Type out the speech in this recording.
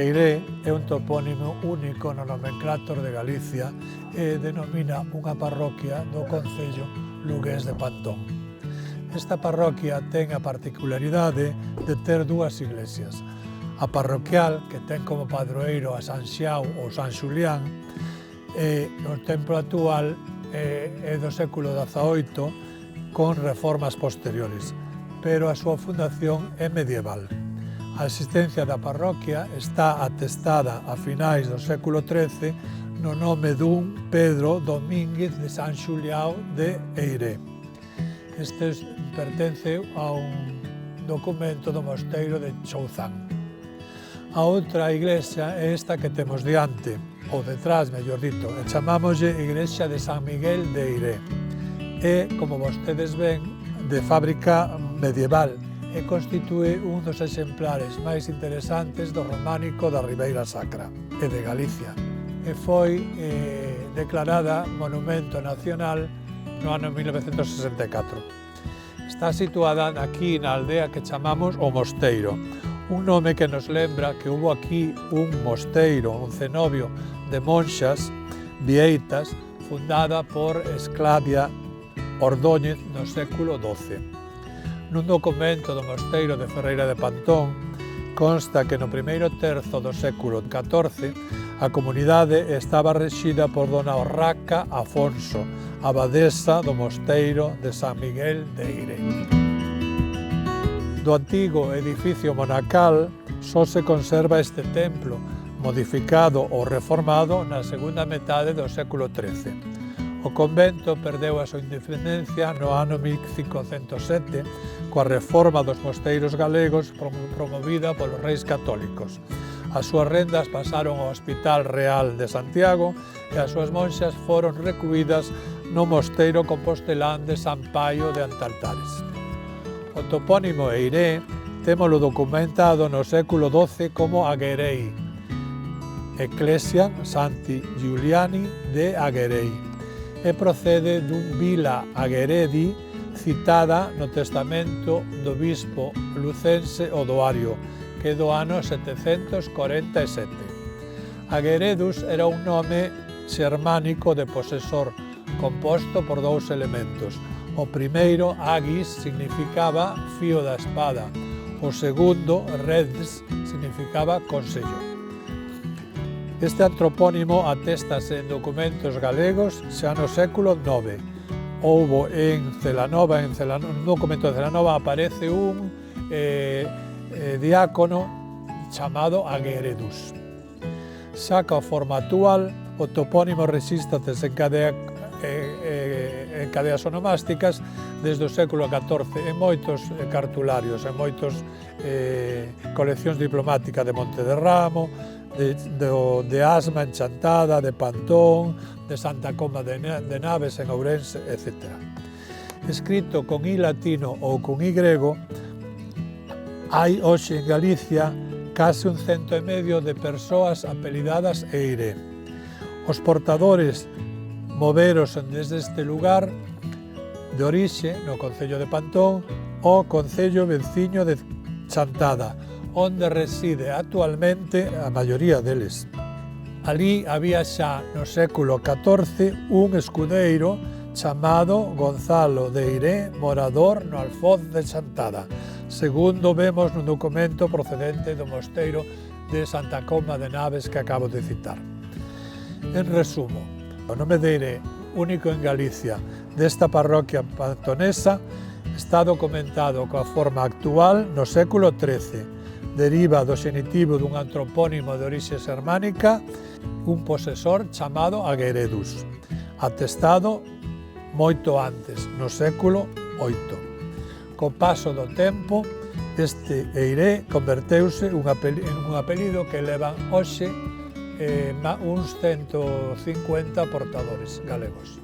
Eiré é un topónimo único no nomenclátor de Galicia e denomina unha parroquia do concello lugués de Pantón. Esta parroquia ten a particularidade de ter dúas iglesias. A parroquial, que ten como padroeiro a San Xiao ou San Xulián, e o templo actual é do século XVIII con reformas posteriores, pero a súa fundación é medieval. A existencia da parroquia está atestada a finais do século XIII no nome dun Pedro Domínguez de San Xulião de Eiré. Este pertence a un documento do mosteiro de Chouzán. A outra iglesia é esta que temos diante, ou detrás, mellor dito, e chamámoslle Igrexa de San Miguel de Eiré. É, como vostedes ven, de fábrica medieval e constitúe un dos exemplares máis interesantes do románico da Ribeira Sacra e de Galicia. E foi declarada Monumento Nacional no ano 1964. Está situada aquí na aldea que chamamos O Mosteiro, un nome que nos lembra que hubo aquí un mosteiro, un cenobio de monxas vieitas fundada por Esclavia Ordóñez no século XII. Nun documento do mosteiro de Ferreira de Pantón consta que no primeiro terzo do século XIV a comunidade estaba rexida por dona Orraca Afonso, abadesa do mosteiro de San Miguel de Eiré. Do antigo edificio monacal só se conserva este templo, modificado ou reformado na segunda metade do século XIII. O convento perdeu a súa independencia no ano 1507 coa reforma dos mosteiros galegos promovida polos reis católicos. As súas rendas pasaron ao Hospital Real de Santiago e as súas monxas foron recluídas no mosteiro compostelán de San Paio de Antaltares. O topónimo Eiré témolo documentado no século XII como Aguerei, Ecclesia Santi Giuliani de Aguerei, e procede dun Vila Agueredi citada no testamento do bispo lucense Odoario, que é do ano 747. Agueredus era un nome xermánico de posesor, composto por dous elementos. O primeiro, agis, significaba fío da espada. O segundo, redes, significaba consello. Este antropónimo atéstase en documentos galegos xa no século IX. Houbo en Celanova, un documento de Celanova aparece un diácono chamado Agueredus. Xa ca forma actual, o topónimo resístate en cadeas onomásticas desde o século XIV en moitos cartularios, en moitos coleccións diplomáticas de Monte de Ramo, de Asma en Chantada, de Pantón, de Santa Comba de Naves en Ourense, etc. Escrito con I latino ou con I grego, hai hoxe en Galicia case 100 e medio de persoas apelidadas Eiré. Os portadores moverosen desde este lugar de orixe no concello de Pantón ao concello veciño de Chantada, onde reside actualmente a maioría deles. Alí había xa no século XIV un escudeiro chamado Gonzalo de Eiré, morador no Alfoz de Chantada, segundo vemos no documento procedente do mosteiro de Santa Comba de Naves que acabo de citar. En resumo, o nome de Eiré, único en Galicia, desta parroquia pantonesa, está documentado coa forma actual no século XIII. Deriva do xenitivo dun antropónimo de orixe xermánica, un posesor chamado Agueredus, atestado moito antes, no século VIII. Co paso do tempo, este Eiré converteuse en un apelido que levan hoxe uns 150 portadores galegos.